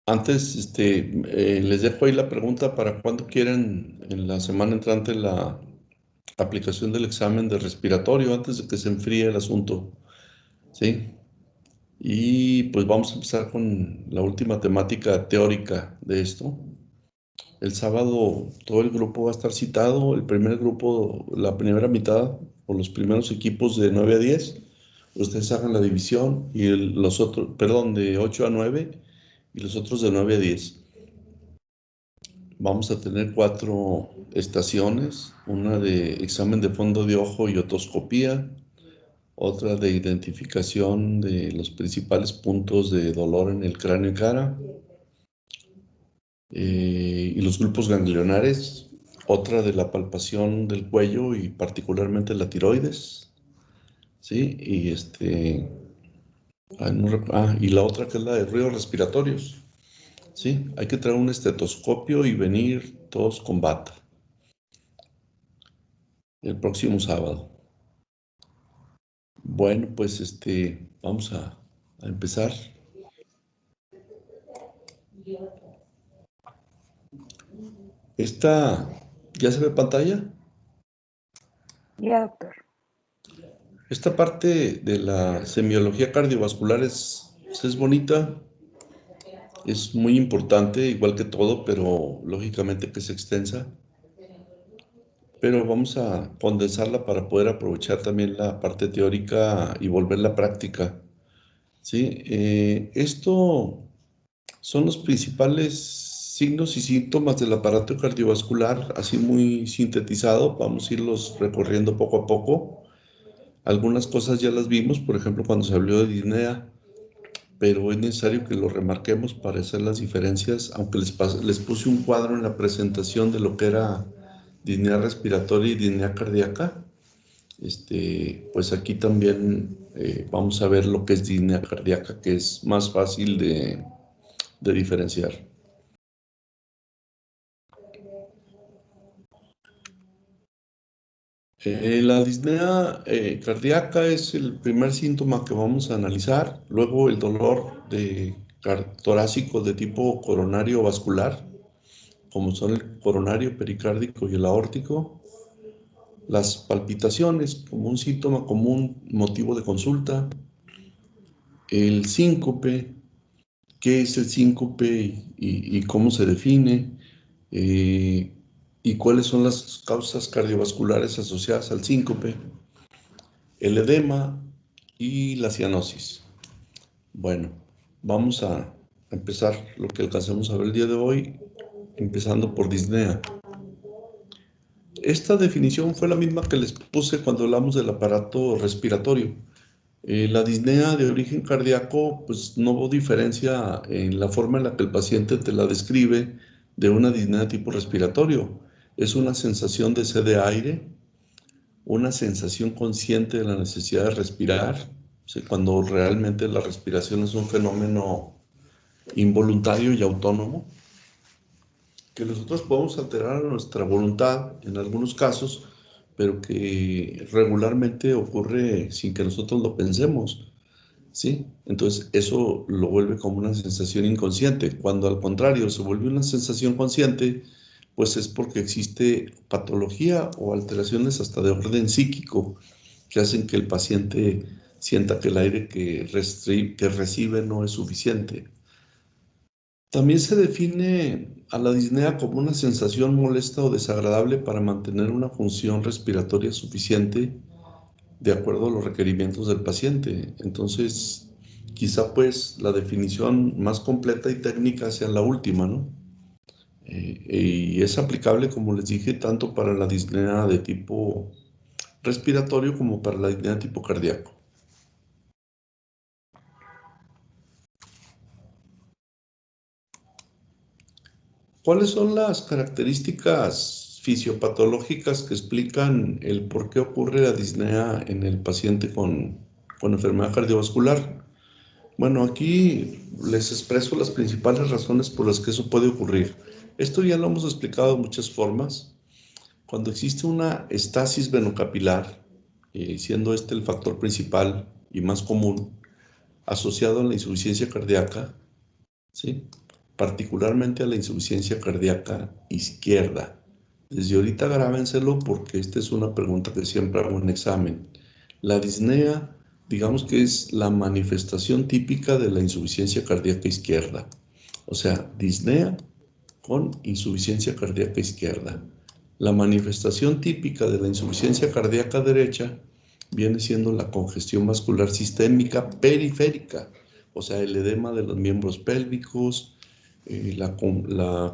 Antes, les dejo ahí la pregunta para cuándo quieren en la semana entrante la aplicación del examen de respiratorio antes de que se enfríe el asunto, ¿sí? Y pues vamos a empezar con la última temática teórica de esto. El sábado todo el grupo va a estar citado, el primer grupo, la primera mitad o los primeros equipos de 9 a 10. Ustedes hagan la división y los otros, perdón, de 8 a 9 y los otros de 9 a 10. Vamos a tener 4 estaciones, una de examen de fondo de ojo y otoscopía, otra de identificación de los principales puntos de dolor en el cráneo y cara, y los grupos ganglionares, otra de la palpación del cuello y particularmente la tiroides, ¿sí? Y la otra que es la de ruidos respiratorios, ¿sí? Hay que traer un estetoscopio y venir todos con bata el próximo sábado. Bueno, pues vamos a empezar. Esta, ¿ya se ve pantalla? Ya, doctor. Esta parte de la semiología cardiovascular es bonita, es muy importante, igual que todo, pero lógicamente que es extensa. Pero vamos a condensarla para poder aprovechar también la parte teórica y volverla práctica, ¿sí? Esto son los principales signos y síntomas del aparato cardiovascular, así muy sintetizado. Vamos a irlos recorriendo poco a poco. Algunas cosas ya las vimos, por ejemplo, cuando se habló de disnea, pero es necesario que lo remarquemos para hacer las diferencias, aunque les puse un cuadro en la presentación de lo que era disnea respiratoria y disnea cardíaca. Pues aquí también vamos a ver lo que es disnea cardíaca, que es más fácil de diferenciar. La disnea cardíaca es el primer síntoma que vamos a analizar, luego el dolor torácico de tipo coronario vascular, como son el coronario, pericárdico y el aórtico, las palpitaciones como un síntoma común, motivo de consulta, el síncope, qué es el síncope y cómo se define, eh, y cuáles son las causas cardiovasculares asociadas al síncope, el edema y la cianosis. Bueno, vamos a empezar lo que alcancemos a ver el día de hoy, empezando por disnea. Esta definición fue la misma que les puse cuando hablamos del aparato respiratorio. La disnea de origen cardíaco, pues no hubo diferencia en la forma en la que el paciente te la describe de una disnea de tipo respiratorio. Es una sensación de sed de aire, una sensación consciente de la necesidad de respirar, o sea, cuando realmente la respiración es un fenómeno involuntario y autónomo, que nosotros podemos alterar a nuestra voluntad en algunos casos, pero que regularmente ocurre sin que nosotros lo pensemos, ¿sí? Entonces eso lo vuelve como una sensación inconsciente. Cuando al contrario se vuelve una sensación consciente, pues es porque existe patología o alteraciones hasta de orden psíquico que hacen que el paciente sienta que el aire que recibe no es suficiente. También se define a la disnea como una sensación molesta o desagradable para mantener una función respiratoria suficiente de acuerdo a los requerimientos del paciente. Entonces, quizá pues la definición más completa y técnica sea la última, ¿no? Y es aplicable, como les dije, tanto para la disnea de tipo respiratorio como para la disnea de tipo cardíaco. ¿Cuáles son las características fisiopatológicas que explican el por qué ocurre la disnea en el paciente con enfermedad cardiovascular? Bueno, aquí les expreso las principales razones por las que eso puede ocurrir. Esto ya lo hemos explicado de muchas formas. Cuando existe una estasis venocapilar, siendo este el factor principal y más común, asociado a la insuficiencia cardíaca, ¿sí? particularmente a la insuficiencia cardíaca izquierda. Desde ahorita grábenselo porque esta es una pregunta que siempre hago en examen. La disnea, digamos que es la manifestación típica de la insuficiencia cardíaca izquierda. O sea, disnea con insuficiencia cardíaca izquierda. La manifestación típica de la insuficiencia cardíaca derecha viene siendo la congestión vascular sistémica periférica, o sea, el edema de los miembros pélvicos, la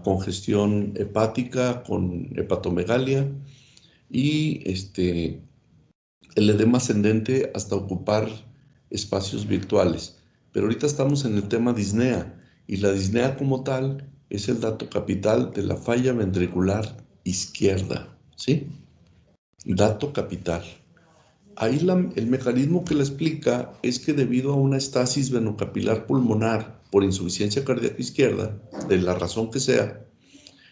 congestión hepática con hepatomegalia y el edema ascendente hasta ocupar espacios virtuales. Pero ahorita estamos en el tema disnea, y la disnea como tal es el dato capital de la falla ventricular izquierda, ¿sí? Dato capital. Ahí el mecanismo que la explica es que debido a una estasis venocapilar pulmonar por insuficiencia cardíaca izquierda, de la razón que sea,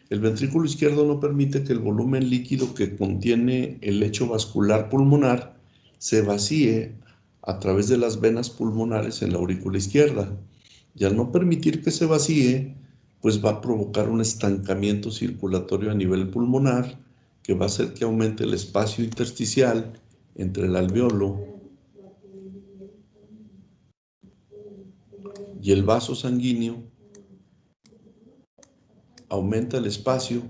el ventrículo izquierdo no permite que el volumen líquido que contiene el lecho vascular pulmonar se vacíe a través de las venas pulmonares en la aurícula izquierda. Y al no permitir que se vacíe, pues va a provocar un estancamiento circulatorio a nivel pulmonar que va a hacer que aumente el espacio intersticial entre el alveolo y el vaso sanguíneo, aumenta el espacio,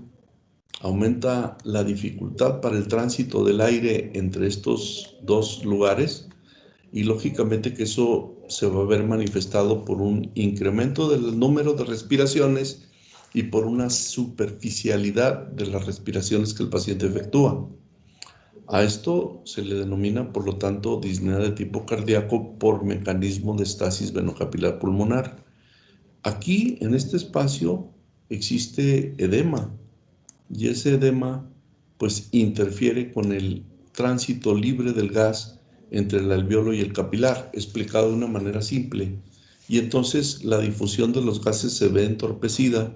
aumenta la dificultad para el tránsito del aire entre estos dos lugares y lógicamente que eso se va a ver manifestado por un incremento del número de respiraciones y por una superficialidad de las respiraciones que el paciente efectúa. A esto se le denomina, por lo tanto, disnea de tipo cardíaco por mecanismo de estasis venocapilar pulmonar. Aquí, en este espacio, existe edema, y ese edema pues interfiere con el tránsito libre del gas entre el alveolo y el capilar, explicado de una manera simple, y entonces la difusión de los gases se ve entorpecida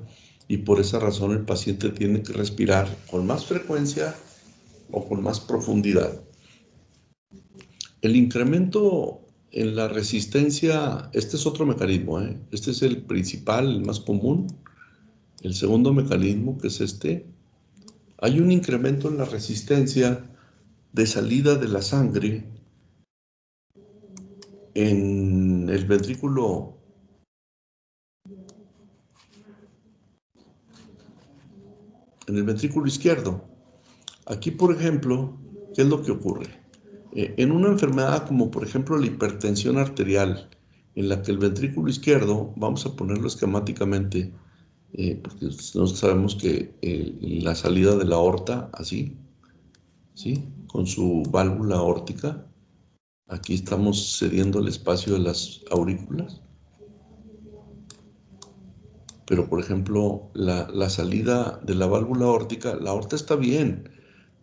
y por esa razón el paciente tiene que respirar con más frecuencia o con más profundidad. El incremento en la resistencia, este es otro mecanismo, este es el principal, el más común. El segundo mecanismo, que es hay un incremento en la resistencia de salida de la sangre en el ventrículo izquierdo. Aquí, por ejemplo, ¿qué es lo que ocurre? En una enfermedad como por ejemplo la hipertensión arterial, en la que el ventrículo izquierdo, vamos a ponerlo esquemáticamente, porque nosotros sabemos que la salida de la aorta, así, ¿sí? Con su válvula aórtica, aquí estamos cediendo el espacio de las aurículas. Pero, por ejemplo, la salida de la válvula aórtica, la aorta está bien,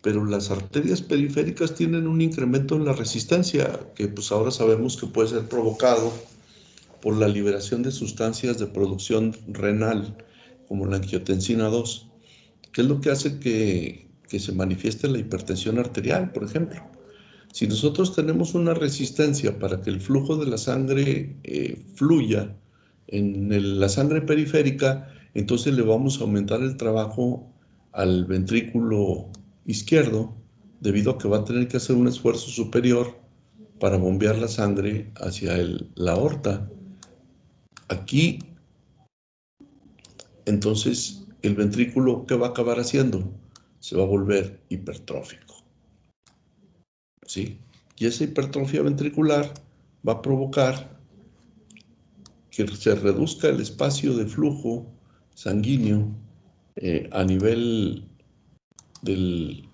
pero las arterias periféricas tienen un incremento en la resistencia, que pues ahora sabemos que puede ser provocado por la liberación de sustancias de producción renal, como la angiotensina 2, que es lo que hace que se manifieste la hipertensión arterial, por ejemplo. Si nosotros tenemos una resistencia para que el flujo de la sangre fluya en la sangre periférica, entonces le vamos a aumentar el trabajo al ventrículo izquierdo, debido a que va a tener que hacer un esfuerzo superior para bombear la sangre hacia la aorta. Aquí, entonces, el ventrículo, ¿qué va a acabar haciendo? Se va a volver hipertrófico, ¿sí? Y esa hipertrofia ventricular va a provocar que se reduzca el espacio de flujo sanguíneo a nivel de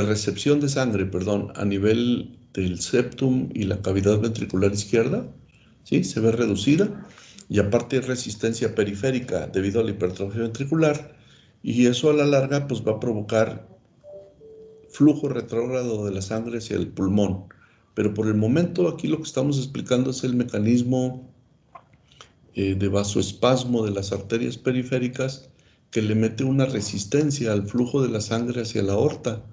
recepción de sangre, perdón, a nivel del septum y la cavidad ventricular izquierda, ¿sí? Se ve reducida, y aparte hay resistencia periférica debido a la hipertrofia ventricular, y eso a la larga pues va a provocar flujo retrógrado de la sangre hacia el pulmón. Pero por el momento aquí lo que estamos explicando es el mecanismo de vasoespasmo de las arterias periféricas, que le mete una resistencia al flujo de la sangre hacia la aorta,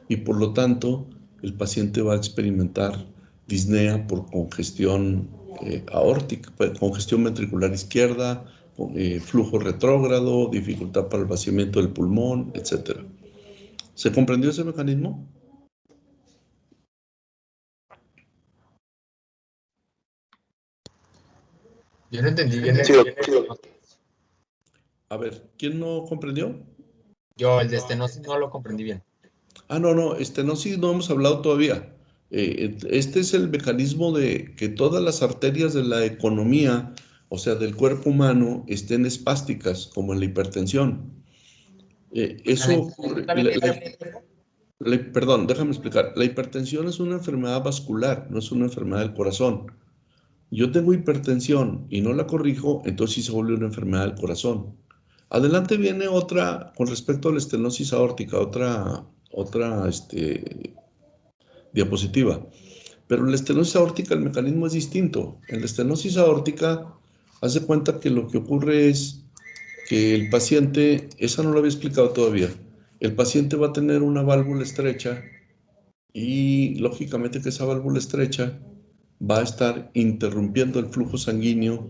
y por lo tanto el paciente va a experimentar disnea por congestión aórtica, congestión ventricular izquierda, flujo retrógrado, dificultad para el vaciamiento del pulmón, etc. ¿Se comprendió ese mecanismo? Yo no entendí bien Sí, A ver, ¿quién no comprendió? Yo el de estenosis no lo comprendí bien. Ah, no, estenosis no hemos hablado todavía. Este es el mecanismo de que todas las arterias de la economía, o sea, del cuerpo humano, estén espásticas, como en la hipertensión. Eso, perdón, déjame explicar. La hipertensión es una enfermedad vascular, no es una enfermedad del corazón. Yo tengo hipertensión y no la corrijo, entonces sí se vuelve una enfermedad del corazón. Adelante viene otra, con respecto a la estenosis aórtica, otra diapositiva. Pero en la estenosis aórtica el mecanismo es distinto. En la estenosis aórtica, haz de cuenta que lo que ocurre es que el paciente, esa no lo había explicado todavía, el paciente va a tener una válvula estrecha y lógicamente que esa válvula estrecha va a estar interrumpiendo el flujo sanguíneo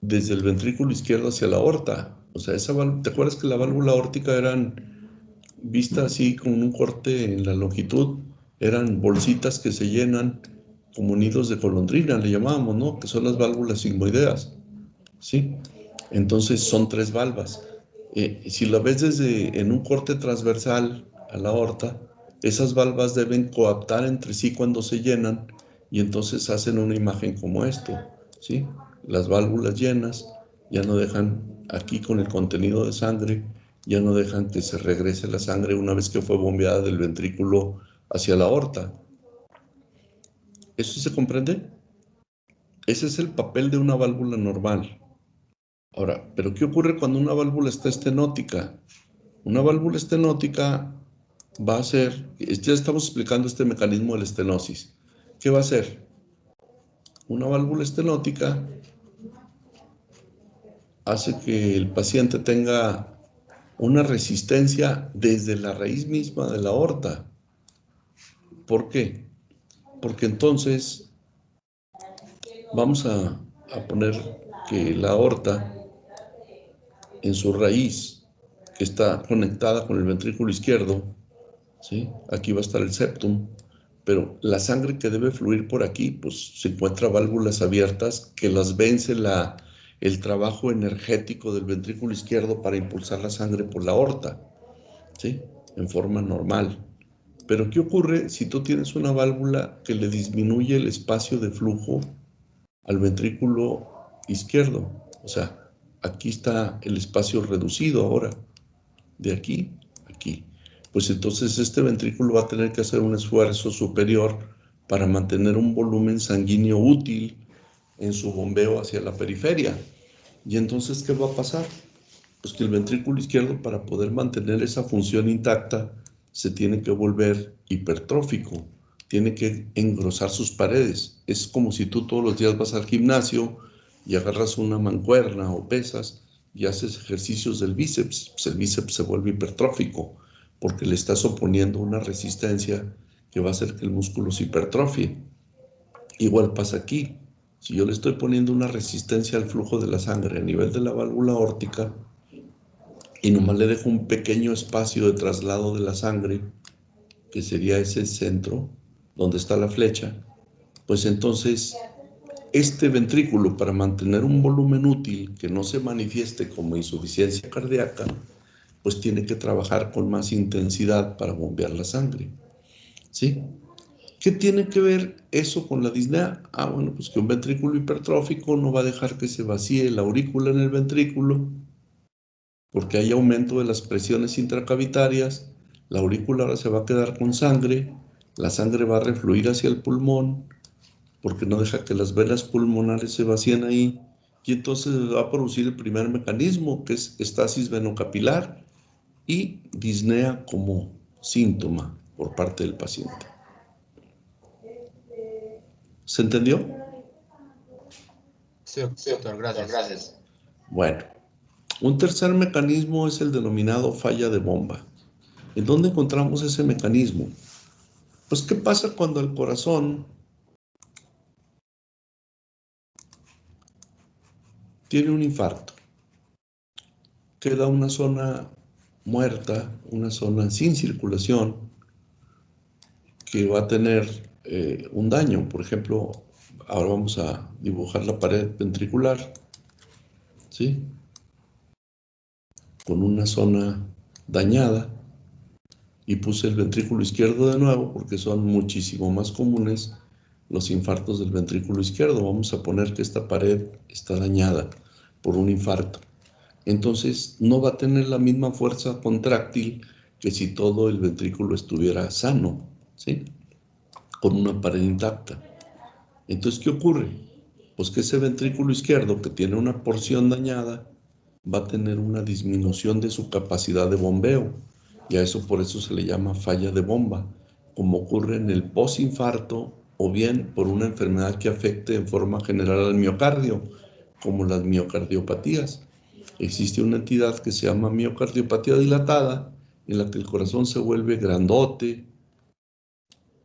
desde el ventrículo izquierdo hacia la aorta. O sea, ¿te acuerdas que la válvula aórtica eran vista así con un corte en la longitud? Eran bolsitas que se llenan como nidos de golondrina, le llamábamos, ¿no? Que son las válvulas sigmoideas, ¿sí? Entonces son 3 valvas. Si la ves en un corte transversal a la aorta, esas valvas deben coaptar entre sí cuando se llenan y entonces hacen una imagen como esto, ¿sí? Las válvulas llenas ya no dejan aquí con el contenido de sangre, ya no dejan que se regrese la sangre una vez que fue bombeada del ventrículo hacia la aorta. ¿Eso se comprende? Ese es el papel de una válvula normal. Ahora, ¿pero qué ocurre cuando una válvula está estenótica? Una válvula estenótica va a ser, ya estamos explicando este mecanismo de la estenosis. ¿Qué va a hacer? Una válvula estenótica hace que el paciente tenga una resistencia desde la raíz misma de la aorta. ¿Por qué? Porque entonces vamos a poner que la aorta en su raíz, que está conectada con el ventrículo izquierdo, ¿sí? Aquí va a estar el septum, pero la sangre que debe fluir por aquí, pues se encuentra válvulas abiertas que las vence el trabajo energético del ventrículo izquierdo para impulsar la sangre por la aorta, ¿sí? En forma normal. Pero ¿qué ocurre si tú tienes una válvula que le disminuye el espacio de flujo al ventrículo izquierdo? O sea, aquí está el espacio reducido ahora, de aquí a aquí. Pues entonces este ventrículo va a tener que hacer un esfuerzo superior para mantener un volumen sanguíneo útil en su bombeo hacia la periferia. Y entonces, ¿qué va a pasar? Pues que el ventrículo izquierdo, para poder mantener esa función intacta, se tiene que volver hipertrófico, tiene que engrosar sus paredes. Es como si tú todos los días vas al gimnasio y agarras una mancuerna o pesas y haces ejercicios del bíceps. Pues el bíceps se vuelve hipertrófico porque le estás oponiendo una resistencia que va a hacer que el músculo se hipertrofie. Igual pasa aquí. Si yo le estoy poniendo una resistencia al flujo de la sangre a nivel de la válvula aórtica, y nomás le dejo un pequeño espacio de traslado de la sangre, que sería ese centro donde está la flecha, pues entonces este ventrículo, para mantener un volumen útil que no se manifieste como insuficiencia cardíaca, pues tiene que trabajar con más intensidad para bombear la sangre, ¿sí? ¿Qué tiene que ver eso con la disnea? Bueno, pues que un ventrículo hipertrófico no va a dejar que se vacíe la aurícula en el ventrículo, porque hay aumento de las presiones intracavitarias, la aurícula ahora se va a quedar con sangre, la sangre va a refluir hacia el pulmón, porque no deja que las venas pulmonares se vacíen ahí, y entonces va a producir el primer mecanismo, que es estasis venocapilar y disnea como síntoma por parte del paciente. ¿Se entendió? Sí, doctor, gracias. Bueno, un tercer mecanismo es el denominado falla de bomba. ¿En dónde encontramos ese mecanismo? Pues, ¿qué pasa cuando el corazón tiene un infarto. Queda una zona muerta, una zona sin circulación, que va a tener un daño. Por ejemplo, ahora vamos a dibujar la pared ventricular, ¿sí? Con una zona dañada, y puse el ventrículo izquierdo de nuevo porque son muchísimo más comunes los infartos del ventrículo izquierdo. Vamos a poner que esta pared está dañada por un infarto. Entonces no va a tener la misma fuerza contráctil que si todo el ventrículo estuviera sano, ¿sí? Con una pared intacta. Entonces, ¿qué ocurre? Pues que ese ventrículo izquierdo, que tiene una porción dañada, va a tener una disminución de su capacidad de bombeo, y a eso por eso se le llama falla de bomba, como ocurre en el postinfarto o bien por una enfermedad que afecte en forma general al miocardio, como las miocardiopatías. Existe una entidad que se llama miocardiopatía dilatada, en la que el corazón se vuelve grandote,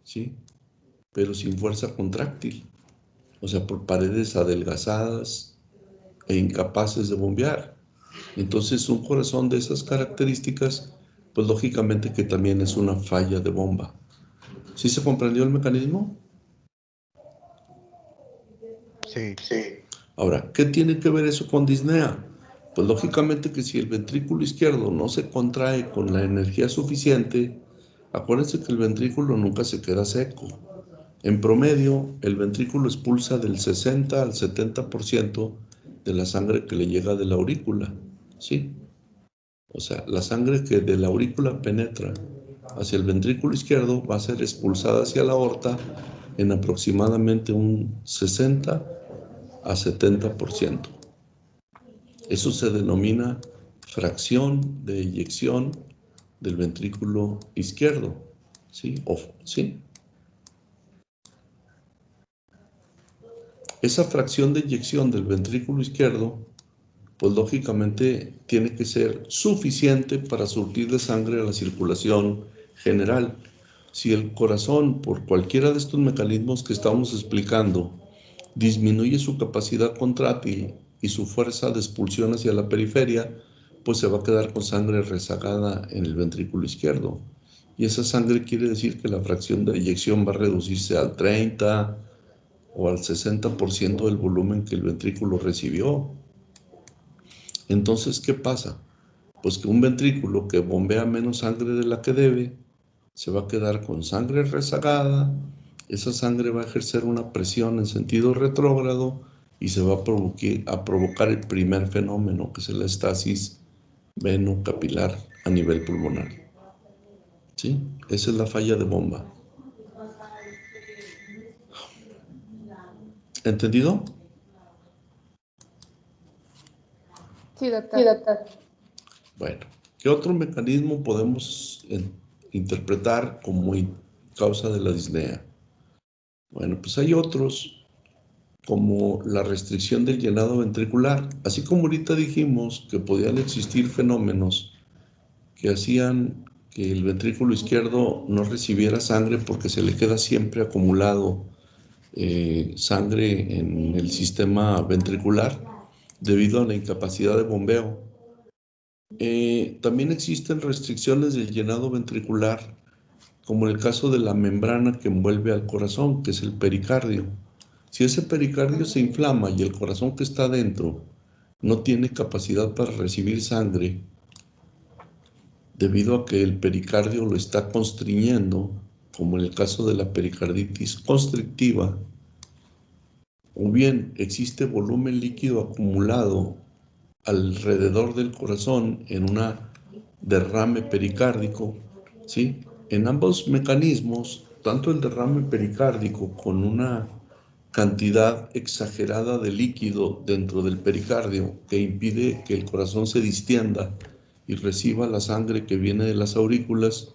¿sí? Pero sin fuerza contráctil, o sea, por paredes adelgazadas e incapaces de bombear. Entonces, un corazón de esas características, pues lógicamente que también es una falla de bomba. ¿Sí se comprendió el mecanismo? Sí. Ahora, ¿qué tiene que ver eso con disnea? Pues lógicamente que si el ventrículo izquierdo no se contrae con la energía suficiente, acuérdense que el ventrículo nunca se queda seco. En promedio, el ventrículo expulsa del 60 al 70% de la sangre que le llega de la aurícula, ¿sí? O sea, la sangre que de la aurícula penetra hacia el ventrículo izquierdo va a ser expulsada hacia la aorta en aproximadamente un 60 a 70%. Eso se denomina fracción de eyección del ventrículo izquierdo, ¿sí? ¿Sí? Esa fracción de eyección del ventrículo izquierdo, pues lógicamente tiene que ser suficiente para surtir de sangre a la circulación general. Si el corazón, por cualquiera de estos mecanismos que estamos explicando, disminuye su capacidad contráctil y su fuerza de expulsión hacia la periferia, pues se va a quedar con sangre rezagada en el ventrículo izquierdo. Y esa sangre quiere decir que la fracción de eyección va a reducirse al 30 o al 60% del volumen que el ventrículo recibió. Entonces, ¿qué pasa? Pues que un ventrículo que bombea menos sangre de la que debe, se va a quedar con sangre rezagada. Esa sangre va a ejercer una presión en sentido retrógrado y se va a provocar el primer fenómeno, que es la estasis venocapilar a nivel pulmonar. ¿Sí? Esa es la falla de bomba. ¿Entendido? Sí, doctor. Bueno, ¿qué otro mecanismo podemos interpretar como causa de la disnea? Bueno, pues hay otros, como la restricción del llenado ventricular. Así como ahorita dijimos que podían existir fenómenos que hacían que el ventrículo izquierdo no recibiera sangre porque se le queda siempre acumulado sangre en el sistema ventricular debido a la incapacidad de bombeo. También existen restricciones del llenado ventricular, como en el caso de la membrana que envuelve al corazón, que es el pericardio. Si ese pericardio se inflama y el corazón que está dentro no tiene capacidad para recibir sangre, debido a que el pericardio lo está constriñendo, como en el caso de la pericarditis constrictiva, o bien existe volumen líquido acumulado alrededor del corazón en un derrame pericárdico, ¿sí? En ambos mecanismos, tanto el derrame pericárdico con una cantidad exagerada de líquido dentro del pericardio que impide que el corazón se distienda y reciba la sangre que viene de las aurículas,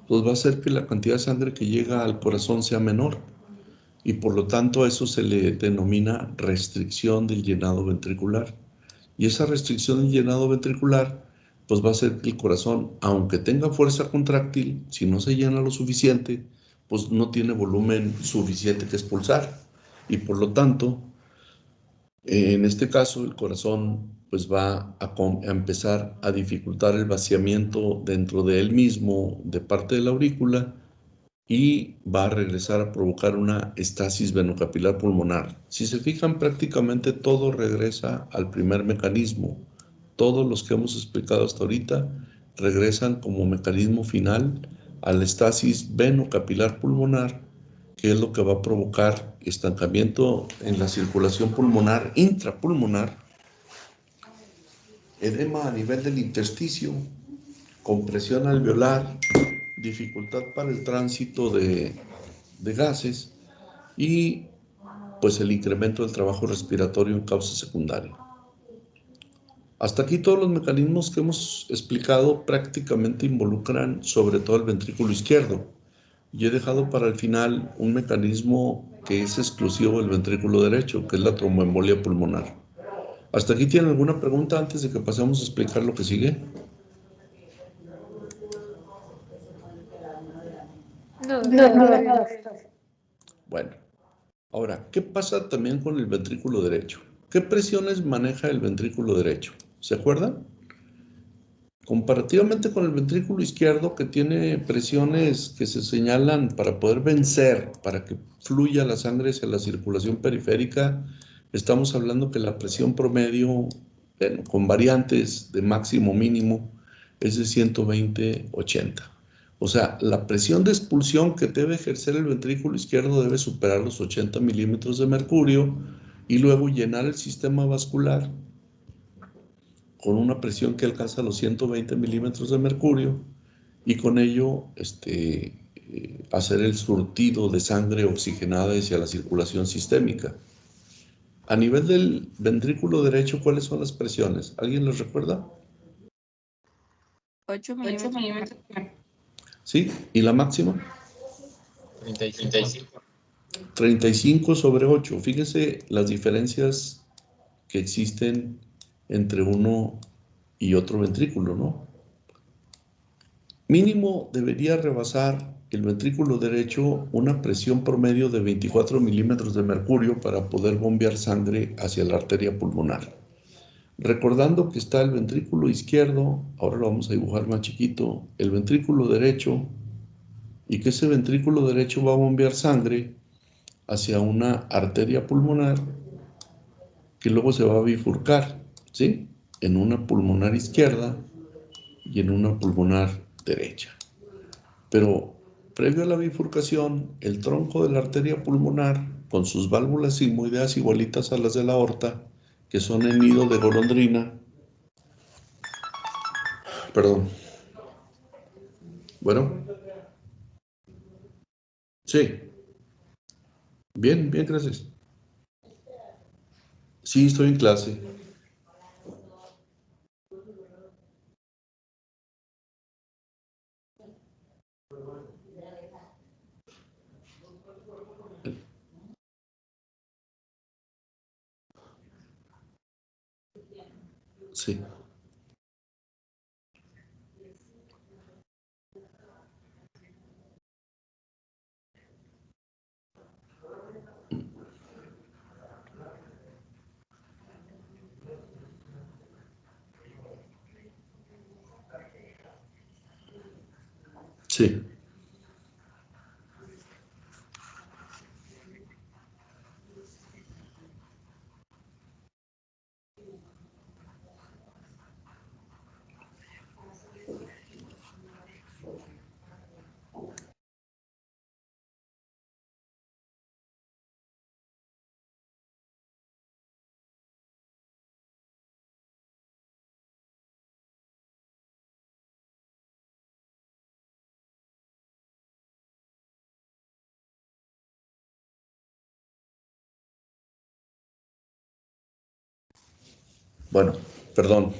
pues va a hacer que la cantidad de sangre que llega al corazón sea menor, y por lo tanto a eso se le denomina restricción del llenado ventricular. Y esa restricción del llenado ventricular pues va a hacer que el corazón, aunque tenga fuerza contráctil, si no se llena lo suficiente, pues no tiene volumen suficiente que expulsar, y por lo tanto En este caso, el corazón pues va a empezar a dificultar el vaciamiento dentro de él mismo de parte de la aurícula y va a regresar a provocar una estasis venocapilar pulmonar. Si se fijan, prácticamente todo regresa al primer mecanismo. Todos los que hemos explicado hasta ahorita regresan como mecanismo final a la estasis venocapilar pulmonar, que es lo que va a provocar estancamiento en la circulación pulmonar intrapulmonar, edema a nivel del intersticio, compresión alveolar, dificultad para el tránsito de gases y pues el incremento del trabajo respiratorio en causa secundaria. Hasta aquí todos los mecanismos que hemos explicado prácticamente involucran sobre todo el ventrículo izquierdo. Y he dejado para el final un mecanismo que es exclusivo del ventrículo derecho, que es la tromboembolia pulmonar. ¿Hasta aquí tienen alguna pregunta antes de que pasemos a explicar lo que sigue? No, No. Bueno, ahora, ¿qué pasa también con el ventrículo derecho? ¿Qué presiones maneja el ventrículo derecho? ¿Se acuerdan? Comparativamente con el ventrículo izquierdo, que tiene presiones que se señalan para poder vencer, para que fluya la sangre hacia la circulación periférica, estamos hablando que la presión promedio, bueno, con variantes de máximo mínimo, es de 120/80. O sea, la presión de expulsión que debe ejercer el ventrículo izquierdo debe superar los 80 milímetros de mercurio y luego llenar el sistema vascular con una presión que alcanza los 120 milímetros de mercurio y con ello hacer el surtido de sangre oxigenada hacia la circulación sistémica. A nivel del ventrículo derecho, ¿cuáles son las presiones? ¿Alguien les recuerda? 8 milímetros. ¿Sí? ¿Y la máxima? 35. 35/8. Fíjense las diferencias que existen entre uno y otro ventrículo, ¿no? Mínimo debería rebasar el ventrículo derecho una presión promedio de 24 milímetros de mercurio para poder bombear sangre hacia la arteria pulmonar. Recordando que está el ventrículo izquierdo, ahora lo vamos a dibujar más chiquito, el ventrículo derecho, y que ese ventrículo derecho va a bombear sangre hacia una arteria pulmonar que luego se va a bifurcar, ¿sí? En una pulmonar izquierda y en una pulmonar derecha. Pero previo a la bifurcación, el tronco de la arteria pulmonar, con sus válvulas sigmoideas igualitas a las de la aorta, que son en nido de golondrina, perdón, bueno, sí, bien, bien, gracias. Sí, estoy en clase. Sí, sí, bueno, perdón.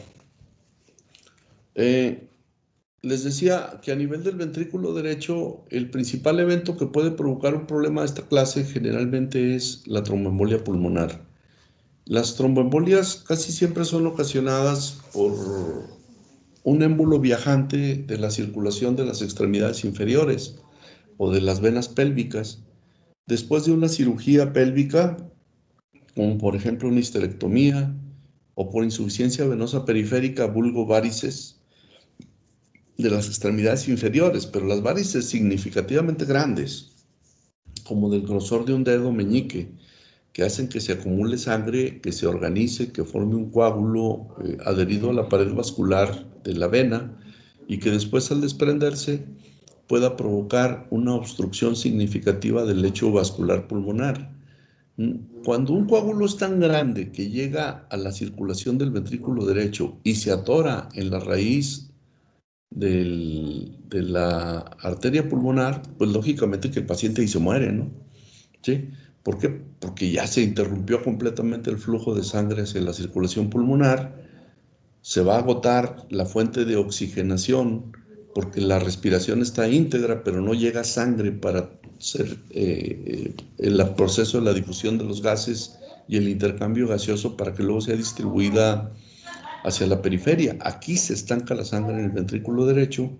Les decía que a nivel del ventrículo derecho, el principal evento que puede provocar un problema de esta clase generalmente es la tromboembolia pulmonar. Las tromboembolias casi siempre son ocasionadas por un émbolo viajante de la circulación de las extremidades inferiores o de las venas pélvicas. Después de una cirugía pélvica, como por ejemplo una histerectomía o por insuficiencia venosa periférica, vulgo varices de las extremidades inferiores, pero las varices significativamente grandes, como del grosor de un dedo meñique, que hacen que se acumule sangre, que se organice, que forme un coágulo adherido a la pared vascular de la vena y que después al desprenderse pueda provocar una obstrucción significativa del lecho vascular pulmonar. Cuando un coágulo es tan grande que llega a la circulación del ventrículo derecho y se atora en la raíz de la arteria pulmonar, pues lógicamente que el paciente ahí se muere, ¿no? ¿Sí? ¿Por qué? Porque ya se interrumpió completamente el flujo de sangre hacia la circulación pulmonar, se va a agotar la fuente de oxigenación porque la respiración está íntegra, pero no llega sangre para hacer el proceso de la difusión de los gases y el intercambio gaseoso para que luego sea distribuida hacia la periferia. Aquí se estanca la sangre en el ventrículo derecho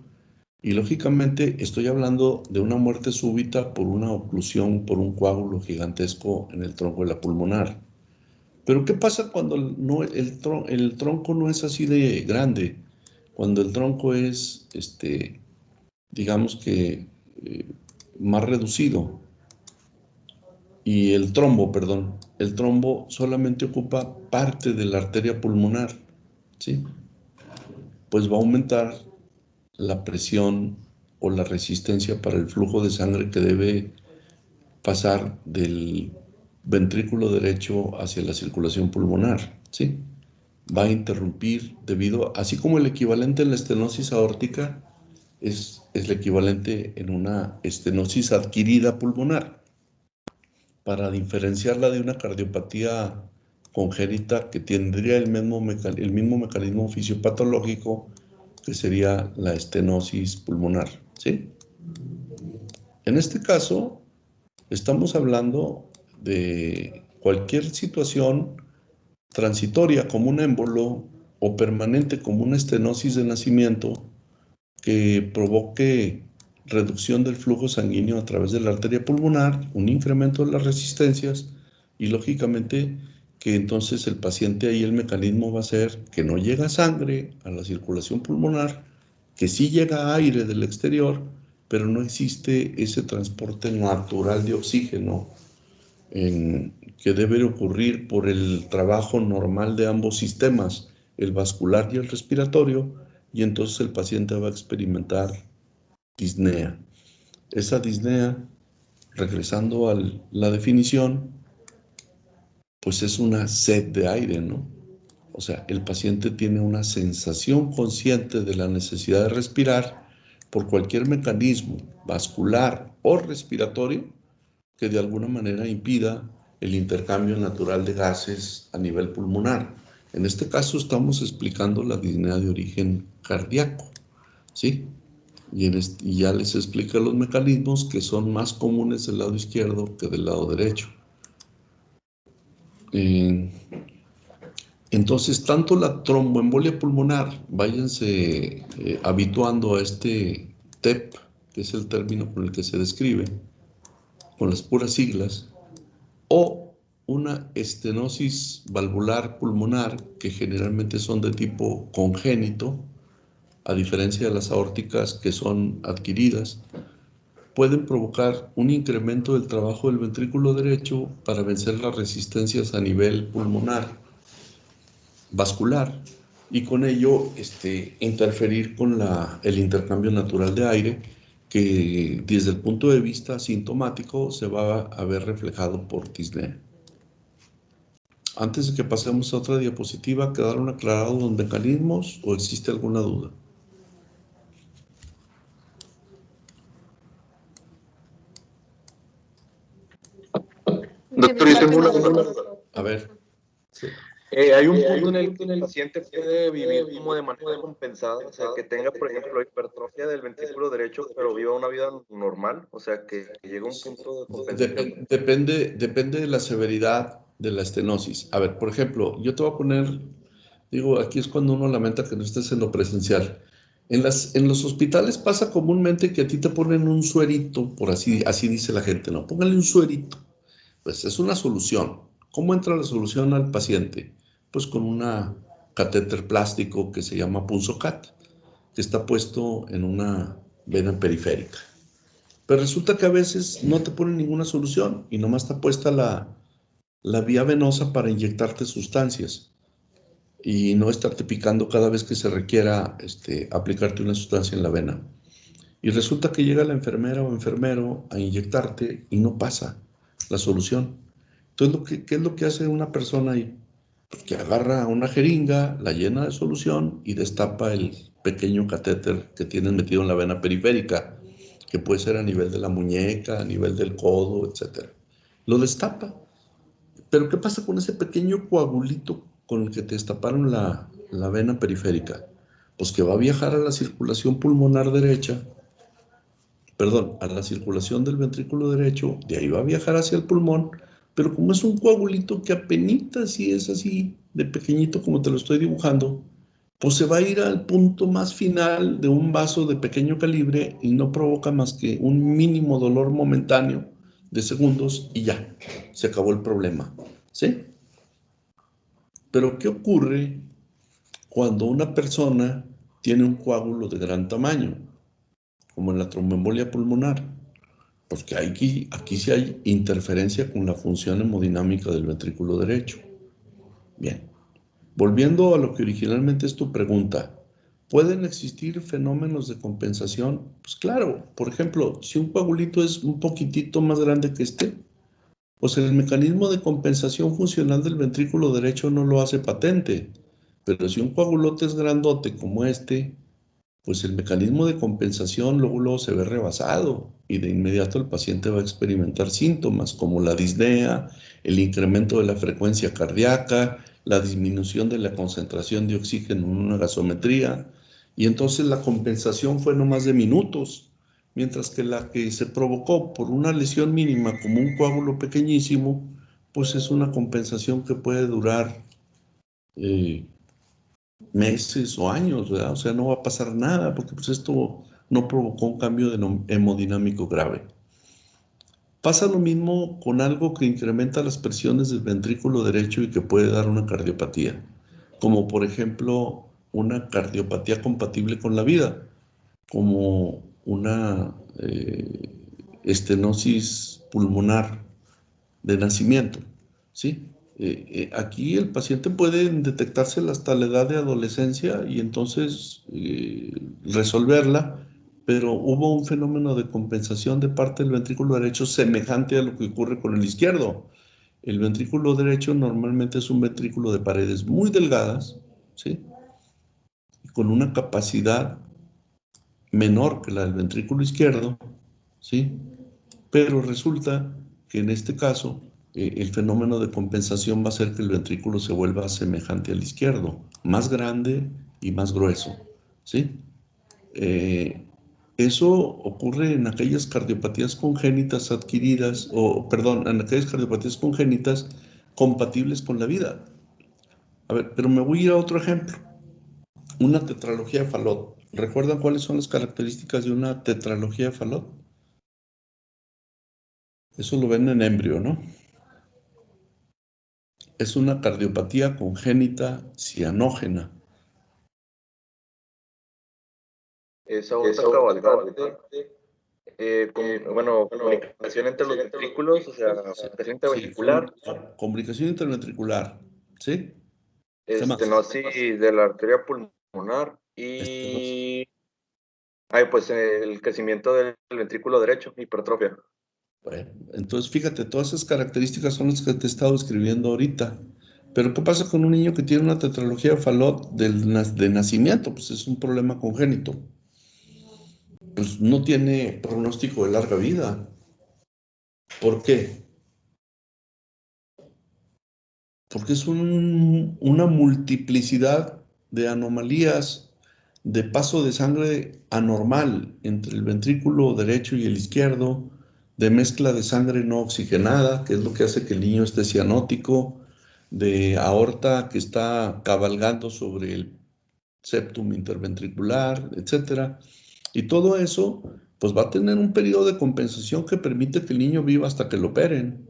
y lógicamente estoy hablando de una muerte súbita por una oclusión, por un coágulo gigantesco en el tronco de la pulmonar. Pero ¿qué pasa cuando el tronco no es así de grande? Cuando el tronco es, digamos que, más reducido. Y el trombo, perdón, el trombo solamente ocupa parte de la arteria pulmonar, ¿sí? Pues va a aumentar la presión o la resistencia para el flujo de sangre que debe pasar del ventrículo derecho hacia la circulación pulmonar, ¿sí? Va a interrumpir así como el equivalente en la estenosis aórtica es el equivalente en una estenosis adquirida pulmonar, para diferenciarla de una cardiopatía congénita que tendría el mismo mecanismo fisiopatológico que sería la estenosis pulmonar, ¿sí? En este caso, estamos hablando de cualquier situación transitoria como un émbolo o permanente como una estenosis de nacimiento que provoque reducción del flujo sanguíneo a través de la arteria pulmonar, un incremento de las resistencias y lógicamente que entonces el paciente ahí el mecanismo va a ser que no llega sangre a la circulación pulmonar, que sí llega aire del exterior, pero no existe ese transporte natural de oxígeno que debe ocurrir por el trabajo normal de ambos sistemas, el vascular y el respiratorio, y entonces el paciente va a experimentar disnea. Esa disnea, regresando a la definición, pues es una sed de aire, ¿no? O sea, el paciente tiene una sensación consciente de la necesidad de respirar por cualquier mecanismo vascular o respiratorio que de alguna manera impida el intercambio natural de gases a nivel pulmonar. En este caso estamos explicando la disnea de origen cardíaco, ¿sí? Y ya les explica los mecanismos que son más comunes del lado izquierdo que del lado derecho. Entonces, tanto la tromboembolia pulmonar, váyanse habituando a este TEP, que es el término con el que se describe, con las puras siglas, o una estenosis valvular pulmonar, que generalmente son de tipo congénito, a diferencia de las aórticas que son adquiridas, pueden provocar un incremento del trabajo del ventrículo derecho para vencer las resistencias a nivel pulmonar, vascular, y con ello interferir con el intercambio natural de aire, que desde el punto de vista sintomático se va a ver reflejado por disnea. Antes de que pasemos a otra diapositiva, ¿quedaron aclarados los mecanismos o existe alguna duda? De Doctor, mi yo parte tengo no. una duda. A ver. Sí. Hay un punto en el que el paciente puede vivir como de manera compensada, o sea, que tenga, por ejemplo, hipertrofia del ventrículo derecho, pero viva una vida normal, o sea, que llegue a un punto de compensación. Depende de la severidad de la estenosis. A ver, por ejemplo, yo te voy a poner, digo, aquí es cuando uno lamenta que no estés en lo presencial. En los hospitales pasa comúnmente que a ti te ponen un suerito, así dice la gente, ¿no? Póngale un suerito. Pues es una solución ¿Cómo entra la solución al paciente? Pues con una catéter plástico que se llama punzocat, que está puesto en una vena periférica. Pero resulta que a veces no te ponen ninguna solución y nomás está puesta la vía venosa para inyectarte sustancias y no estarte picando cada vez que se requiera aplicarte una sustancia en la vena. Y resulta que llega la enfermera o enfermero a inyectarte y no pasa la solución. Entonces, ¿qué es lo que hace una persona ahí? Pues que agarra una jeringa, la llena de solución y destapa el pequeño catéter que tienen metido en la vena periférica, que puede ser a nivel de la muñeca, a nivel del codo, etc. Lo destapa. Pero ¿qué pasa con ese pequeño coagulito con el que te destaparon la vena periférica? Pues que va a viajar a la circulación pulmonar derecha, perdón, a la circulación del ventrículo derecho, de ahí va a viajar hacia el pulmón, pero como es un coagulito que apenitas si es así, de pequeñito como te lo estoy dibujando, pues se va a ir al punto más final de un vaso de pequeño calibre y no provoca más que un mínimo dolor momentáneo de segundos y ya, se acabó el problema, ¿sí? Pero ¿qué ocurre cuando una persona tiene un coágulo de gran tamaño, como en la tromboembolia pulmonar? Pues que aquí sí hay interferencia con la función hemodinámica del ventrículo derecho. Bien, volviendo a lo que originalmente es tu pregunta, ¿pueden existir fenómenos de compensación? Pues claro, por ejemplo, si un coagulito es un poquitito más grande que pues el mecanismo de compensación funcional del ventrículo derecho no lo hace patente, pero si un coagulote es grandote como pues el mecanismo de compensación luego se ve rebasado y de inmediato el paciente va a experimentar síntomas como la disnea, el incremento de la frecuencia cardíaca, la disminución de la concentración de oxígeno en una gasometría, y entonces la compensación fue no más de minutos, mientras que la que se provocó por una lesión mínima como un coágulo pequeñísimo, pues es una compensación que puede durar meses o años, ¿verdad? O sea, no va a pasar nada porque pues esto no provocó un cambio hemodinámico grave. Pasa lo mismo con algo que incrementa las presiones del ventrículo derecho y que puede dar una cardiopatía, como por ejemplo una cardiopatía compatible con la vida, como una estenosis pulmonar de nacimiento, ¿sí? Aquí el paciente puede detectarse hasta la edad de adolescencia y entonces resolverla, pero hubo un fenómeno de compensación de parte del ventrículo derecho semejante a lo que ocurre con el izquierdo. El ventrículo derecho normalmente es un ventrículo de paredes muy delgadas, ¿sí? Y con una capacidad menor que la del ventrículo izquierdo, ¿sí? Pero resulta que en este caso el fenómeno de compensación va a hacer que el ventrículo se vuelva semejante al izquierdo, más grande y más grueso, ¿sí? Eso ocurre en aquellas cardiopatías congénitas adquiridas, perdón, en aquellas cardiopatías congénitas compatibles con la vida. A ver, pero me voy a ir a otro ejemplo, una tetralogía de Fallot. ¿Recuerdan cuáles son las características de una tetralogía de Fallot? Eso lo ven en embrio, ¿no? Es una cardiopatía congénita cianógena. Es aorta cabalgante, comunicación entre los ventrículos, o sea, comunicación interventricular, Comunicación interventricular, ¿sí? ¿Qué más? estenosis de la arteria pulmonar Estenosis. y pues el crecimiento del ventrículo derecho, hipertrofia. Bueno, entonces fíjate, todas esas características son las que te he estado escribiendo ahorita. Pero ¿qué pasa con un niño que tiene una tetralogía de Fallot de nacimiento? Pues es un problema congénito. Pues no tiene pronóstico de larga vida. ¿Por qué? Porque es una multiplicidad de anomalías de paso de sangre anormal entre el ventrículo derecho y el izquierdo, de mezcla de sangre no oxigenada, que es lo que hace que el niño esté cianótico, de aorta que está cabalgando sobre el septum interventricular, etcétera. Y todo eso, pues va a tener un periodo de compensación que permite que el niño viva hasta que lo operen.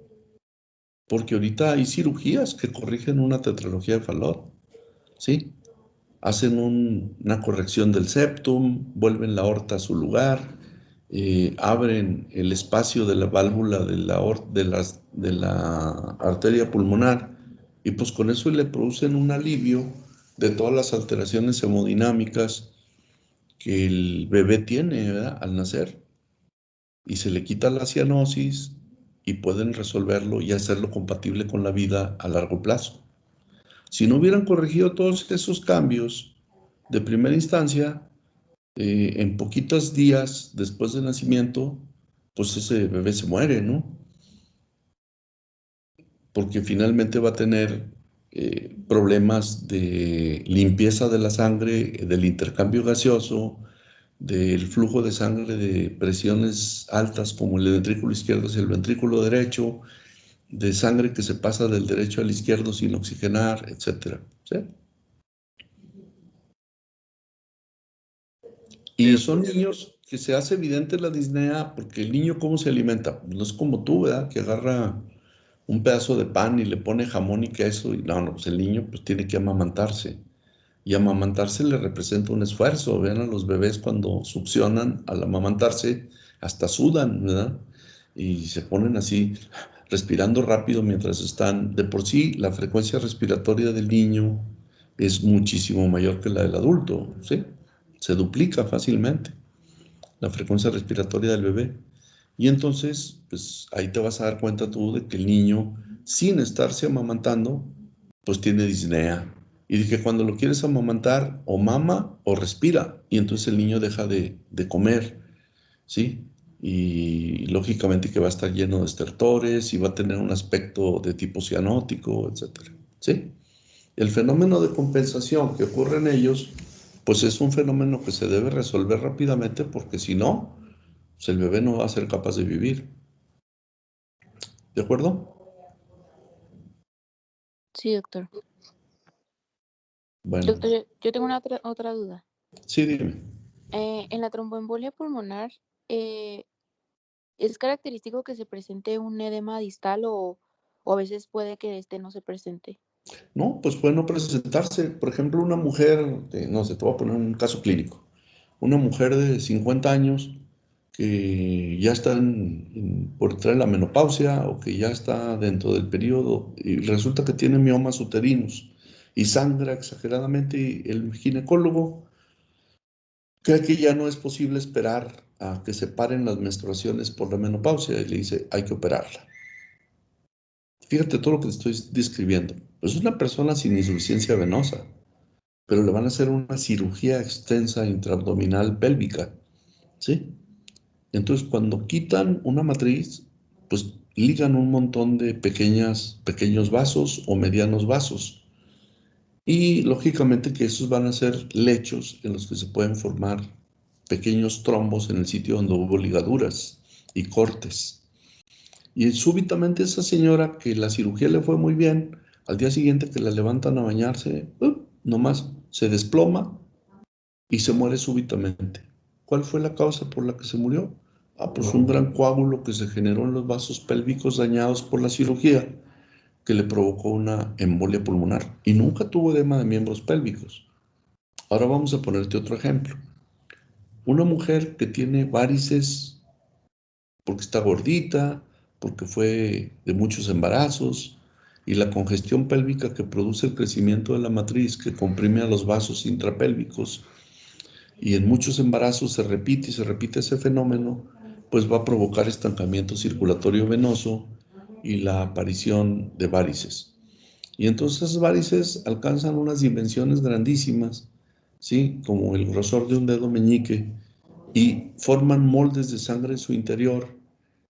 porque ahorita hay cirugías que corrigen una tetralogía de Fallot, ¿sí? Hacen una corrección del septum, vuelven la aorta a su lugar, abren el espacio de la válvula de la arteria pulmonar y pues con eso le producen un alivio de todas las alteraciones hemodinámicas que el bebé tiene, ¿verdad? Al nacer, y se le quita la cianosis y pueden resolverlo y hacerlo compatible con la vida a largo plazo. Si no hubieran corregido todos esos cambios de primera instancia, en poquitos días después del nacimiento, pues ese bebé se muere, ¿no? Porque finalmente va a tener problemas de limpieza de la sangre, del intercambio gaseoso, del flujo de sangre de presiones altas como el ventrículo izquierdo hacia el ventrículo derecho, de sangre que se pasa del derecho al izquierdo sin oxigenar, etcétera. ¿Sí? Y son niños que se hace evidente la disnea porque el niño cómo se alimenta. No es como tú, ¿verdad? Que agarra un pedazo de pan y le pone jamón y queso y no, pues el niño pues tiene que amamantarse. Y amamantarse le representa un esfuerzo. Vean a los bebés cuando succionan al amamantarse, hasta sudan, ¿verdad? Y se ponen así, respirando rápido mientras están. De por sí, la frecuencia respiratoria del niño es muchísimo mayor que la del adulto, ¿sí? Se duplica fácilmente la frecuencia respiratoria del bebé. Y entonces, pues ahí te vas a dar cuenta tú de que el niño, sin estarse amamantando, pues tiene disnea. Y dije, cuando lo quieres amamantar, o mama o respira. Y entonces el niño deja de comer, ¿sí? Y lógicamente que va a estar lleno de estertores y va a tener un aspecto de tipo cianótico, etcétera, ¿sí? El fenómeno de compensación que ocurre en ellos, pues es un fenómeno que se debe resolver rápidamente porque si no, pues el bebé no va a ser capaz de vivir. ¿De acuerdo? Sí, doctor. Bueno, Doctor, yo tengo una otra duda. sí, dime. En la tromboembolia pulmonar, eh, ¿es característico que se presente un edema distal o a veces puede que este no se presente? No, pues puede no presentarse. Por ejemplo, una mujer, no sé, te voy a poner un caso clínico. Una mujer de 50 años que ya está por entrar en la menopausia o que ya está dentro del periodo y resulta que tiene miomas uterinos y sangra exageradamente y el ginecólogo cree que ya no es posible esperar a que se paren las menstruaciones por la menopausia y le dice, hay que operarla. Fíjate todo lo que te estoy describiendo. Es una persona sin insuficiencia venosa, pero le van a hacer una cirugía extensa intraabdominal pélvica, ¿sí? Entonces, cuando quitan una matriz, pues ligan un montón de pequeños vasos o medianos vasos. Y lógicamente que esos van a ser lechos en los que se pueden formar pequeños trombos en el sitio donde hubo ligaduras y cortes. Y súbitamente esa señora que la cirugía le fue muy bien, al día siguiente que la levantan a bañarse, nomás se desploma y se muere súbitamente. ¿Cuál fue la causa por la que se murió? Ah, pues un gran coágulo que se generó en los vasos pélvicos dañados por la cirugía que le provocó una embolia pulmonar y nunca tuvo edema de miembros pélvicos. Ahora vamos a ponerte otro ejemplo. Una mujer que tiene varices porque está gordita, porque fue de muchos embarazos, y la congestión pélvica que produce el crecimiento de la matriz que comprime a los vasos intrapélvicos, y en muchos embarazos se repite y se repite ese fenómeno, pues va a provocar estancamiento circulatorio venoso y la aparición de varices. Y entonces esas varices alcanzan unas dimensiones grandísimas, ¿sí? Como el grosor de un dedo meñique, y forman moldes de sangre en su interior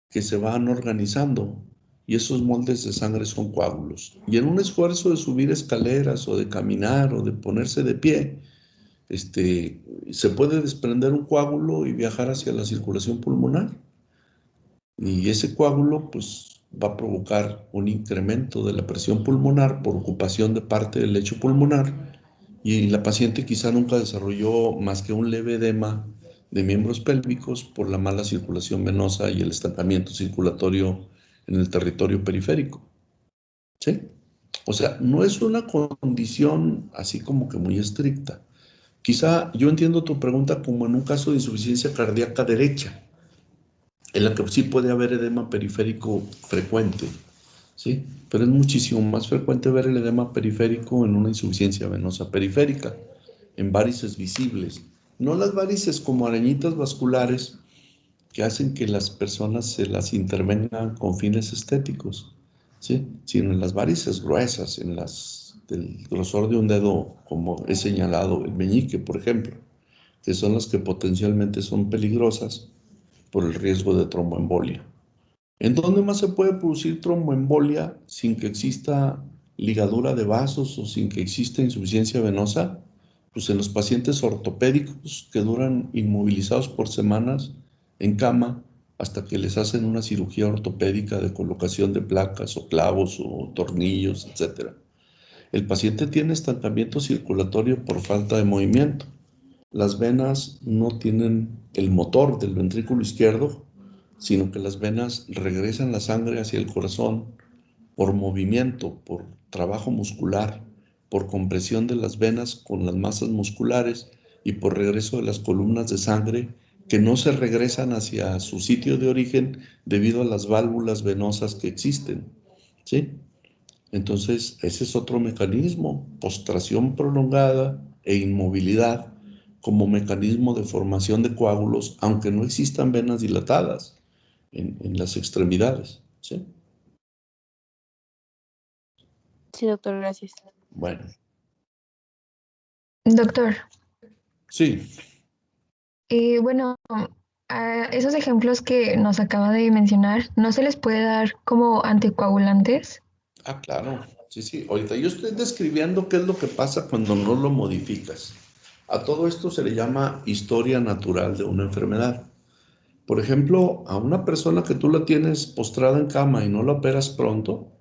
que se van organizando y esos moldes de sangre son coágulos. Y en un esfuerzo de subir escaleras o de caminar o de ponerse de pie, se puede desprender un coágulo y viajar hacia la circulación pulmonar. Y ese coágulo pues va a provocar un incremento de la presión pulmonar por ocupación de parte del lecho pulmonar y la paciente quizá nunca desarrolló más que un leve edema de miembros pélvicos por la mala circulación venosa y el estancamiento circulatorio en el territorio periférico. ¿Sí? O sea, no es una condición así como que muy estricta. Quizá yo entiendo tu pregunta como en un caso de insuficiencia cardíaca derecha, en la que sí puede haber edema periférico frecuente, ¿sí? Pero es muchísimo más frecuente ver el edema periférico en una insuficiencia venosa periférica, en varices visibles. No las varices como arañitas vasculares que hacen que las personas se las intervengan con fines estéticos, ¿sí? Sino en las varices gruesas, en las del grosor de un dedo, como he señalado, el meñique, por ejemplo, que son las que potencialmente son peligrosas por el riesgo de tromboembolia. ¿En dónde más se puede producir tromboembolia sin que exista ligadura de vasos o sin que exista insuficiencia venosa? Pues en los pacientes ortopédicos que duran inmovilizados por semanas en cama hasta que les hacen una cirugía ortopédica de colocación de placas o clavos o tornillos, etc. El paciente tiene estancamiento circulatorio por falta de movimiento. Las venas no tienen el motor del ventrículo izquierdo, sino que las venas regresan la sangre hacia el corazón por movimiento, por trabajo muscular, por compresión de las venas con las masas musculares y por regreso de las columnas de sangre que no se regresan hacia su sitio de origen debido a las válvulas venosas que existen, ¿sí? Entonces, ese es otro mecanismo, postración prolongada e inmovilidad como mecanismo de formación de coágulos, aunque no existan venas dilatadas en las extremidades, ¿sí? Sí, doctor, gracias. Bueno, Doctor, sí, bueno, a esos ejemplos que nos acaba de mencionar, ¿no se les puede dar como anticoagulantes? claro, sí, sí. Ahorita yo estoy describiendo qué es lo que pasa cuando no lo modificas. A todo esto se le llama historia natural de una enfermedad. Por ejemplo, a una persona que tú la tienes postrada en cama y no la operas pronto,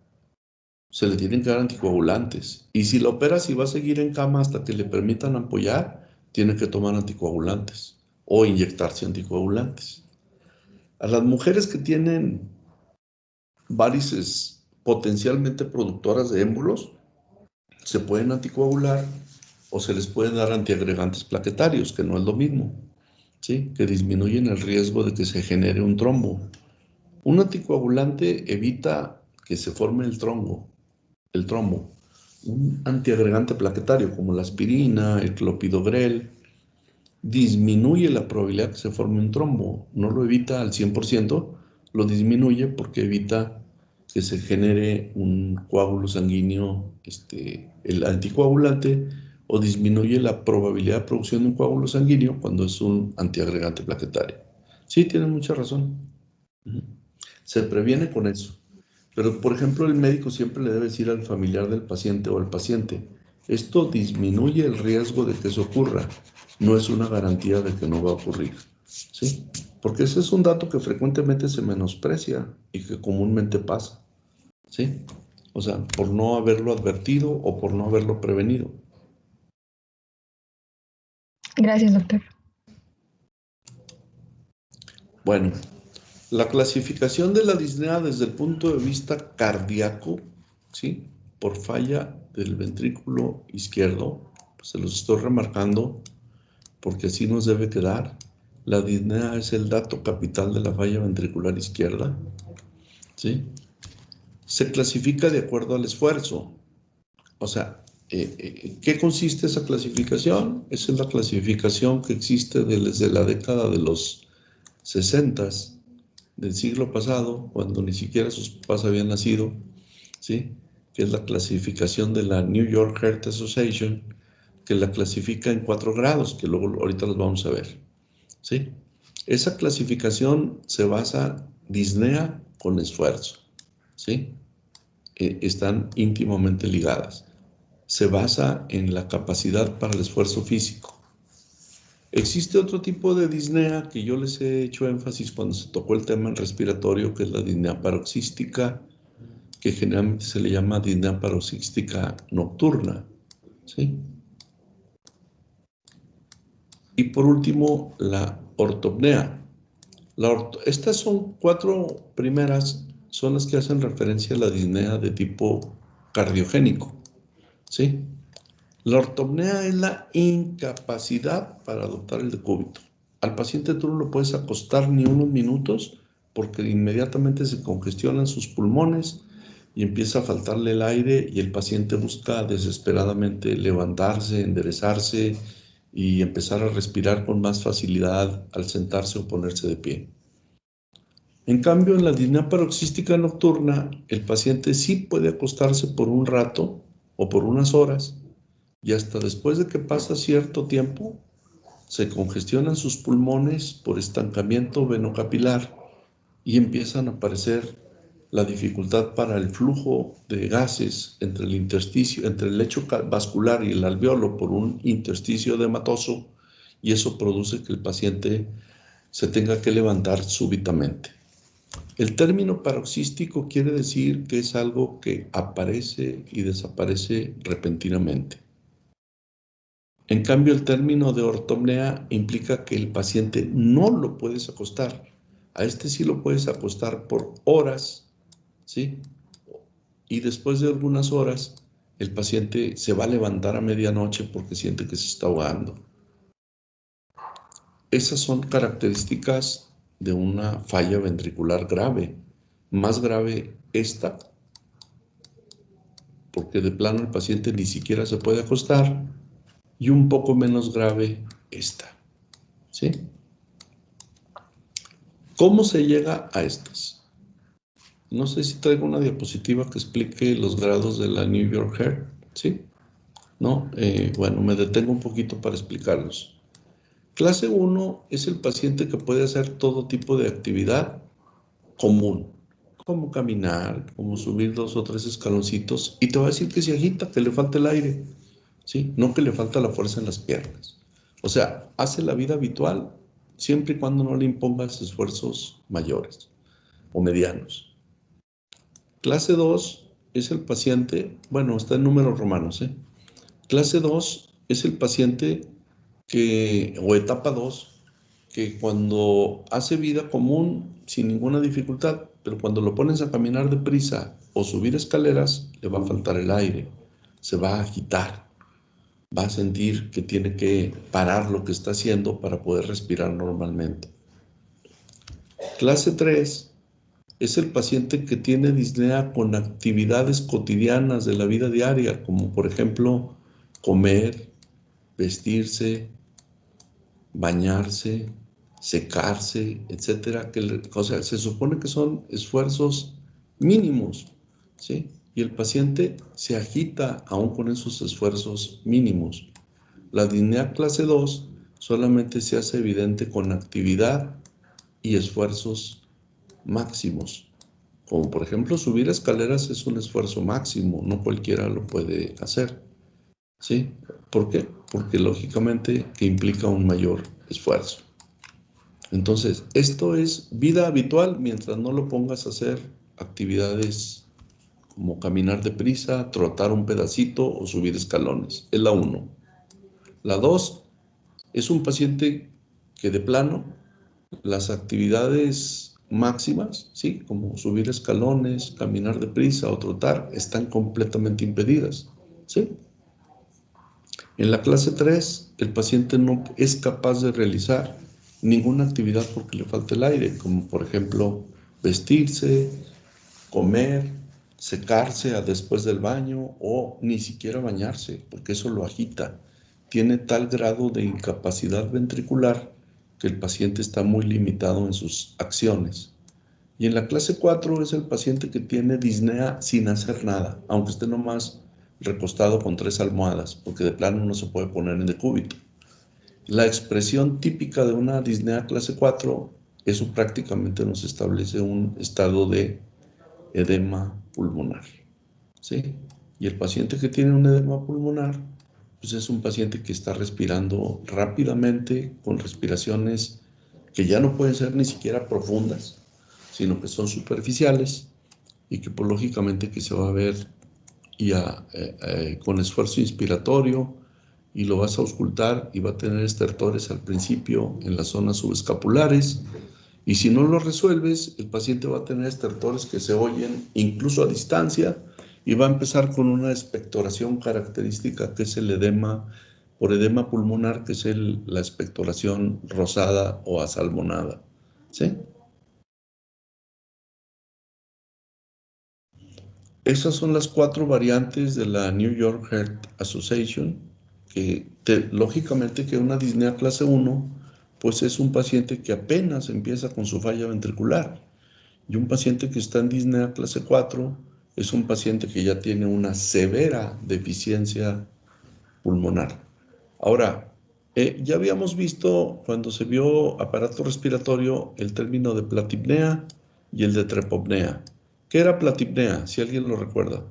se le tienen que dar anticoagulantes. Y si la operas y va a seguir en cama hasta que le permitan apoyar, tiene que tomar anticoagulantes o inyectarse anticoagulantes. A las mujeres que tienen varices potencialmente productoras de émbolos, se pueden anticoagular o se les pueden dar antiagregantes plaquetarios, que no es lo mismo, ¿sí? Que disminuyen el riesgo de que se genere un trombo. Un anticoagulante evita que se forme el trombo. Un antiagregante plaquetario como la aspirina, el clopidogrel, disminuye la probabilidad que se forme un trombo. No lo evita al 100%, lo disminuye porque evita que se genere un coágulo sanguíneo, el anticoagulante, o disminuye la probabilidad de producción de un coágulo sanguíneo cuando es un antiagregante plaquetario. Sí, tienen mucha razón. Se previene con eso. Pero, por ejemplo, el médico siempre le debe decir al familiar del paciente o al paciente, esto disminuye el riesgo de que eso ocurra, no es una garantía de que no va a ocurrir, ¿sí? Porque ese es un dato que frecuentemente se menosprecia y que comúnmente pasa, ¿sí? O sea, por no haberlo advertido o por no haberlo prevenido. Gracias, doctor. Bueno, la clasificación de la disnea desde el punto de vista cardíaco, ¿sí? Por falla del ventrículo izquierdo, pues se los estoy remarcando porque así nos debe quedar. La disnea es el dato capital de la falla ventricular izquierda, ¿sí? Se clasifica de acuerdo al esfuerzo. O sea, ¿qué consiste esa clasificación? Esa es la clasificación que existe desde la década de los 60 del siglo pasado, cuando ni siquiera sus papás habían nacido, ¿sí? Que es la clasificación de la New York Heart Association, que la clasifica en 4 grados, que luego ahorita los vamos a ver, ¿sí? Esa clasificación se basa disnea con esfuerzo, ¿sí? Están íntimamente ligadas. Se basa en la capacidad para el esfuerzo físico. Existe otro tipo de disnea que yo les he hecho énfasis cuando se tocó el tema respiratorio, que es la disnea paroxística, que generalmente se le llama disnea paroxística nocturna, ¿sí? Y por último, la ortopnea. Estas son 4 primeras, son las que hacen referencia a la disnea de tipo cardiogénico, ¿sí? La ortopnea es la incapacidad para adoptar el decúbito. Al paciente tú no lo puedes acostar ni unos minutos porque inmediatamente se congestionan sus pulmones y empieza a faltarle el aire y el paciente busca desesperadamente levantarse, enderezarse y empezar a respirar con más facilidad al sentarse o ponerse de pie. En cambio, en la disnea paroxística nocturna, el paciente sí puede acostarse por un rato o por unas horas y hasta después de que pasa cierto tiempo, se congestionan sus pulmones por estancamiento venocapilar y empiezan a aparecer la dificultad para el flujo de gases entre el intersticio, entre el lecho vascular y el alveolo por un intersticio edematoso, y eso produce que el paciente se tenga que levantar súbitamente. El término paroxístico quiere decir que es algo que aparece y desaparece repentinamente. En cambio, el término de ortopnea implica que el paciente no lo puedes acostar. A este sí lo puedes acostar por horas, ¿sí? Y después de algunas horas, el paciente se va a levantar a medianoche porque siente que se está ahogando. Esas son características de una falla ventricular grave. Más grave esta, porque de plano el paciente ni siquiera se puede acostar, y un poco menos grave esta, ¿sí? ¿Cómo se llega a estas? No sé si traigo una diapositiva que explique los grados de la New York Heart, ¿sí? ¿No? Bueno, me detengo un poquito para explicarlos. Clase 1 es el paciente que puede hacer todo tipo de actividad común, como caminar, como subir 2 o 3 escaloncitos, y te va a decir que se agita, que le falta el aire, ¿sí? No que le falta la fuerza en las piernas. O sea, hace la vida habitual siempre y cuando no le impongas esfuerzos mayores o medianos. Clase 2 es el paciente, bueno, está en números romanos, ¿eh? Clase 2 es el paciente que, o etapa 2, que cuando hace vida común sin ninguna dificultad, pero cuando lo pones a caminar deprisa o subir escaleras, le va a faltar el aire, se va a agitar, va a sentir que tiene que parar lo que está haciendo para poder respirar normalmente. Clase 3 es el paciente que tiene disnea con actividades cotidianas de la vida diaria, como por ejemplo comer, vestirse, bañarse, secarse, etcétera. O sea, se supone que son esfuerzos mínimos, ¿sí? Y el paciente se agita aún con esos esfuerzos mínimos. La disnea clase 2 solamente se hace evidente con actividad y esfuerzos máximos. Como por ejemplo subir escaleras es un esfuerzo máximo, no cualquiera lo puede hacer, ¿sí? ¿Por qué? Porque lógicamente que implica un mayor esfuerzo. Entonces, esto es vida habitual mientras no lo pongas a hacer actividades como caminar deprisa, trotar un pedacito o subir escalones. Es la 1. La 2 es un paciente que de plano las actividades máximas, ¿sí? Como subir escalones, caminar deprisa o trotar, están completamente impedidas, ¿sí? En la clase 3, el paciente no es capaz de realizar ninguna actividad porque le falta el aire, como por ejemplo vestirse, comer, secarse después del baño o ni siquiera bañarse, porque eso lo agita. Tiene tal grado de incapacidad ventricular que el paciente está muy limitado en sus acciones. Y en la clase 4 es el paciente que tiene disnea sin hacer nada, aunque esté nomás recostado con 3 almohadas, porque de plano no se puede poner en decúbito. La expresión típica de una disnea clase 4, eso prácticamente nos establece un estado de edema pulmonar, ¿sí? Y el paciente que tiene un edema pulmonar, pues es un paciente que está respirando rápidamente, con respiraciones que ya no pueden ser ni siquiera profundas, sino que son superficiales y que pues, lógicamente que se va a ver con esfuerzo inspiratorio y lo vas a auscultar y va a tener estertores al principio en las zonas subescapulares, y si no lo resuelves, el paciente va a tener estertores que se oyen incluso a distancia y va a empezar con una expectoración característica que es el edema, por edema pulmonar, que es la expectoración rosada o asalmonada. ¿Sí? Esas son las 4 variantes de la New York Heart Association, que lógicamente que una disnea clase 1, pues es un paciente que apenas empieza con su falla ventricular, y un paciente que está en disnea clase 4 es un paciente que ya tiene una severa deficiencia pulmonar. Ahora, ya habíamos visto cuando se vio aparato respiratorio el término de platipnea y el de trepopnea. ¿Qué era platipnea? Si alguien lo recuerda.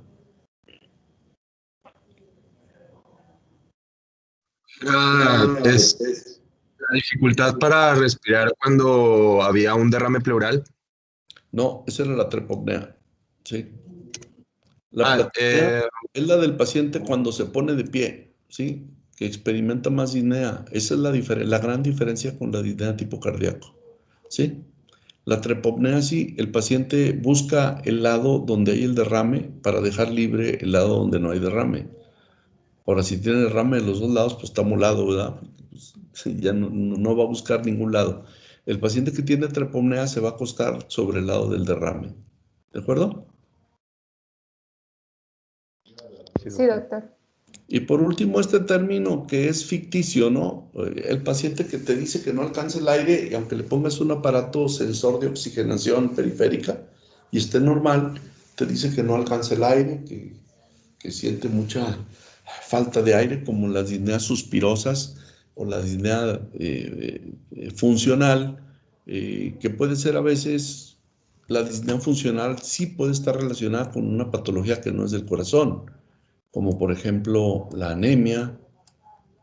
Es la dificultad para respirar cuando había un derrame pleural. No, esa era la trepopnea. ¿Sí? La Ah, platipnea es la del paciente cuando se pone de pie, ¿sí? Que experimenta más disnea. Esa es la gran diferencia con la disnea tipo cardíaco. ¿Sí? La trepopnea, sí, el paciente busca el lado donde hay el derrame para dejar libre el lado donde no hay derrame. Ahora, si tiene derrame de los dos lados, pues está molado, ¿verdad? Pues, ya no va a buscar ningún lado. El paciente que tiene trepopnea se va a acostar sobre el lado del derrame. ¿De acuerdo? Sí, doctor. Y por último, este término que es ficticio, ¿no? El paciente que te dice que no alcanza el aire y aunque le pongas un aparato sensor de oxigenación periférica y esté normal, te dice que no alcanza el aire, que siente mucha falta de aire, como las disneas suspirosas o la disnea funcional, que puede ser a veces, la disnea funcional sí puede estar relacionada con una patología que no es del corazón, como por ejemplo la anemia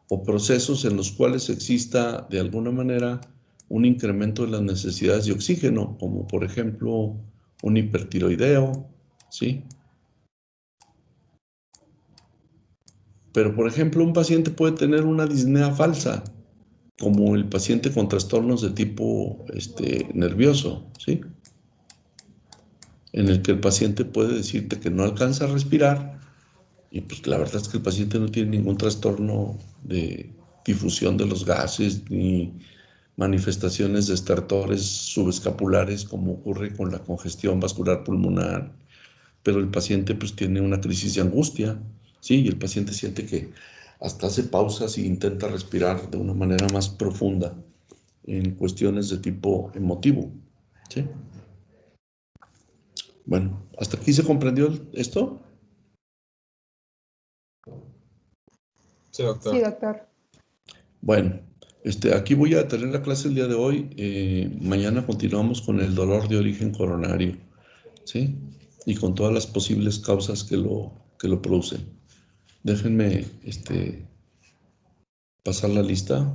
o procesos en los cuales exista de alguna manera un incremento de las necesidades de oxígeno, como por ejemplo un hipertiroideo, ¿sí? Pero por ejemplo un paciente puede tener una disnea falsa, como el paciente con trastornos de tipo nervioso, ¿sí? En el que el paciente puede decirte que no alcanza a respirar. Y pues la verdad es que el paciente no tiene ningún trastorno de difusión de los gases ni manifestaciones de estertores subescapulares como ocurre con la congestión vascular pulmonar, pero el paciente pues tiene una crisis de angustia, ¿sí? Y el paciente siente que hasta hace pausas e intenta respirar de una manera más profunda en cuestiones de tipo emotivo, ¿sí? Bueno, ¿hasta aquí se comprendió esto? Sí, doctor. Sí, doctor. Bueno, aquí voy a tener la clase el día de hoy. Mañana continuamos con el dolor de origen coronario, ¿sí? Y con todas las posibles causas que lo producen. Déjenme pasar la lista.